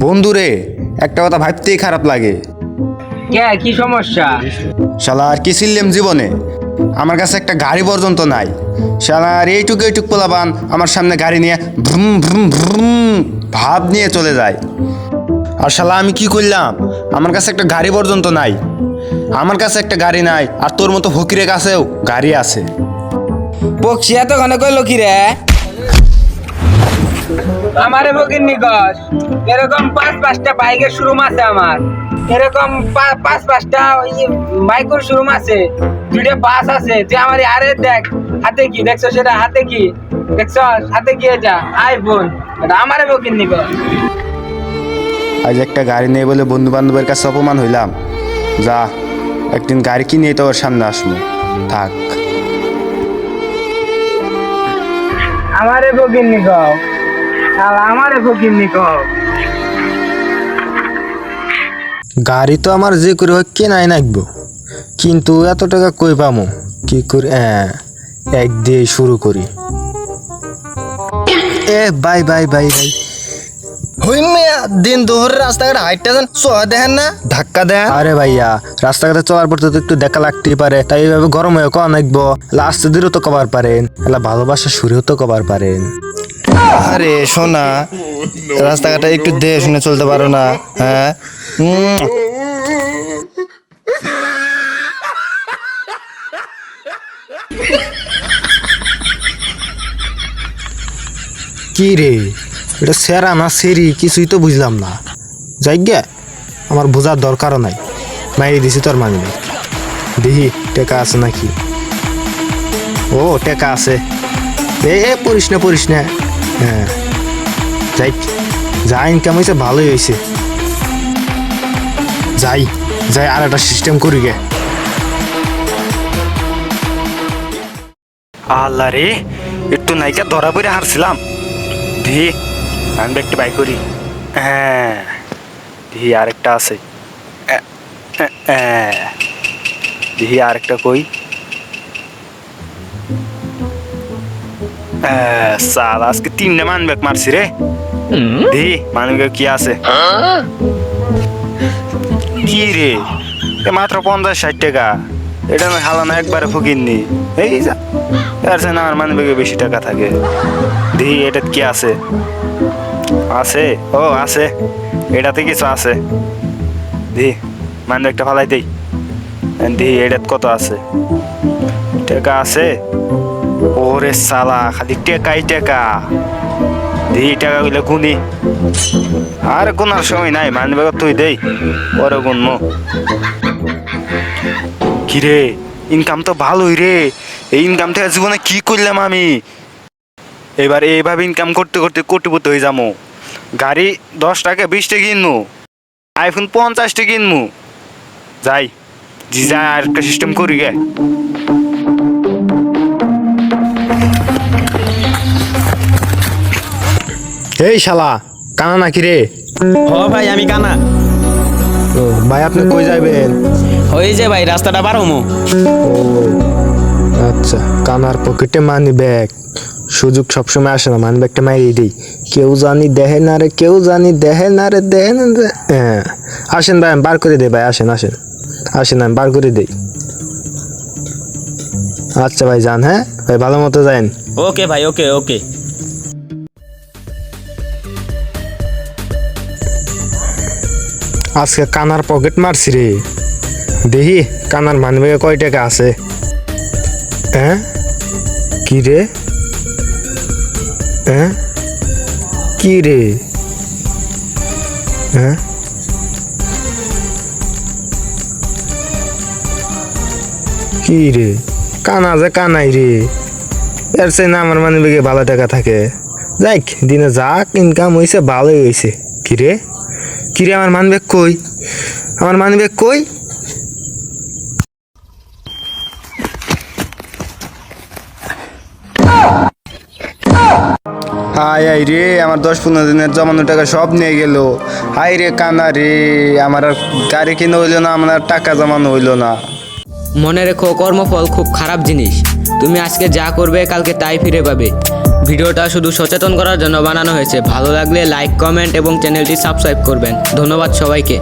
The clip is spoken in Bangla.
বন্ধুরে একটা কথা ভাবতেই খারাপ লাগে। কে কি সমস্যা? শালা আর কি ছিলাম জীবনে, আমার কাছে একটা গাড়ি পর্যন্ত নাই। শালা আর এইটুকু পোলাপান আমার সামনে গাড়ি নিয়ে ভ্রুম ভ্রুম ভ্রুম ভাব নিয়ে চলে যায়। আর শালা আমি কি করলাম, আমার কাছে একটা গাড়ি পর্যন্ত নাই। আমার কাছে একটা গাড়ি নাই, আর তোর মতো ফকিরের কাছেও গাড়ি আছে। বকছি এতক্ষণে কইলো কি রে? আমারে বকির নিকট এরকম পাঁচটা বাইকের শোরুম আছে আমার, এরকম পাঁচটা বাইকের শোরুম আছে, দুইটা বাস আছে। তুই আমার আরে দেখ হাতে কি দেখছো, সেটা হাতে কি দেখছো, হাতে কি এটা আইফোন, এটা আমারে বকির নিকট। আজ একটা গাড়ি নেই বলে বন্ধু বান্ধবের কাছে অপমান হইলাম। যা, একদিন গাড়ি কিনে তো ওর সামনে আসবো। থাক। আমারে বকির নিকট, আমারে বকির নিকট। গাড়ি তো আমার যে করে হোক কেনাই নাকবো, কিন্তু এত টাকা কই পামো? কি করে এক দিয়ে শুরু করি। Bye bye bye bye. দিন দুপুরে রাস্তাঘাট হাইটটা যান সোয়া দেখেন না, ধাক্কা দেন। আরে ভাইয়া, রাস্তাঘাটে চলার পর তো একটু দেখা লাগতেই পারে, তাই এইভাবে গরম হয়ে কন নাকবো। লাস্ট দিনও তো কবার পারেন, এলা ভালোবাসা শুরুও তো কবার পারেন। আরে শোনা, রাস্তাঘাটে একটু দেখে শুনে চলতে পারো না? হ্যাঁ কি রে, এটা সেরা না সেরি কিছুই তো বুঝলাম না। যাই গে, আমার বোঝার দরকারও নাই। মাইরে দিছি তোর মানি ব্যাগ, দেখি টেকা আছে নাকি। ও টেকা আছে, পড়িস না। হ্যাঁ যাই, যা ইনকাম হয়েছে ভালোই হয়েছে। যাই আর একটা সিস্টেম করি গে। আল্লাহ রে, একটু নাইকা ধরা পড়ে হারছিলাম। দি আমি একটু বাই করি। হ্যাঁ দি আরেকটা আছে। দিহি আরেকটা কই। সাল আজকে তিনটা মানবেক মারছি রে। দি মানবেক কি আছে? কি রে, মাত্র 50-60 টাকা। এটা না হালানো একবারে ফকিরনি। এই যা না, আমার মানবেগে বেশি টাকা থাকে। দি এটা কি আছে? আছে, ও আছে, এটাতে কিছু আছে। দি মানবেগটা ফালাই দেই। দি এটা কত আছে? টাকা আছে? ওরে সালা, খালি টেকাই টাকা। দি টাকা গুলো গুনি। আর গুনার সময় নাই, মানবেগ তুই দেই পরে গুনমো। কিরে, ইনকাম তো ভালোই রে। এই ইনকাম থেকে জীবনে কি করলাম আমি? এবার এইভাবে ইনকাম করতে করতে কোটিপতি হয়ে যাবো। গাড়ি 10 টাকা 20 টাকা কিনবো, আইফোন 50 টাকা কিনবো। যাই জি, যা আর একটা সিস্টেম করি গে। এই শালা কানা নাকি রে? হ ভাই, আমি কানা। ও ভাই, আপনি কই যাবেন? ওই যে ভাই রাস্তাটা পার হমু। ও আচ্ছা, কানার পকেটে মানি ব্যাগ। সুযোগ সবসময় আসে না, মানি ব্যাগটা মাইরেই দিই। কেউ জানি দেহে না রে, কেউ জানি দেহে না রে, দেহে না রে। হ্যাঁ আসেন ভাই, আমি বার করে দিই ভাই। আসেন আমি বার করে দিই। আচ্ছা ভাই যান। হ্যাঁ ভাই, ভালো মতো যান। ওকে ভাই, ওকে ওকে। আজকে কানার পকেট মারছি রে। দেখি কানার মানি ব্যাগে কয় টাকা আছে। হ্যাঁ কি রে? হ্যাঁ কি রে? হ্যাঁ কি রে? কানা যে কানাই রে, এর চাই না আমার মানি ব্যাগে ভালো টাকা থাকে। যাক, দিনে যাক ইনকাম হয়েছে ভালোই হয়েছে। কিরে আমার মানি ব্যাগ কই? আমার মানি ব্যাগ কই? হাই হাই রে, আমার 10-15 দিনের জমানো টাকা সব নিয়ে গেল। হাই রে কানা রে, আমার আর গাড়ি কিনে হইলো না, আমার আর টাকা জমানো হইলো না। মনে রেখো, কর্মফল খুব খারাপ জিনিস। তুমি আজকে যা করবে কালকে তাই ফিরে পাবে। ভিডিওটা শুধু সচেতন করার জন্য বানানো হয়েছে। ভালো লাগলে লাইক, কমেন্ট এবং চ্যানেলটি সাবস্ক্রাইব করবেন। ধন্যবাদ সবাইকে।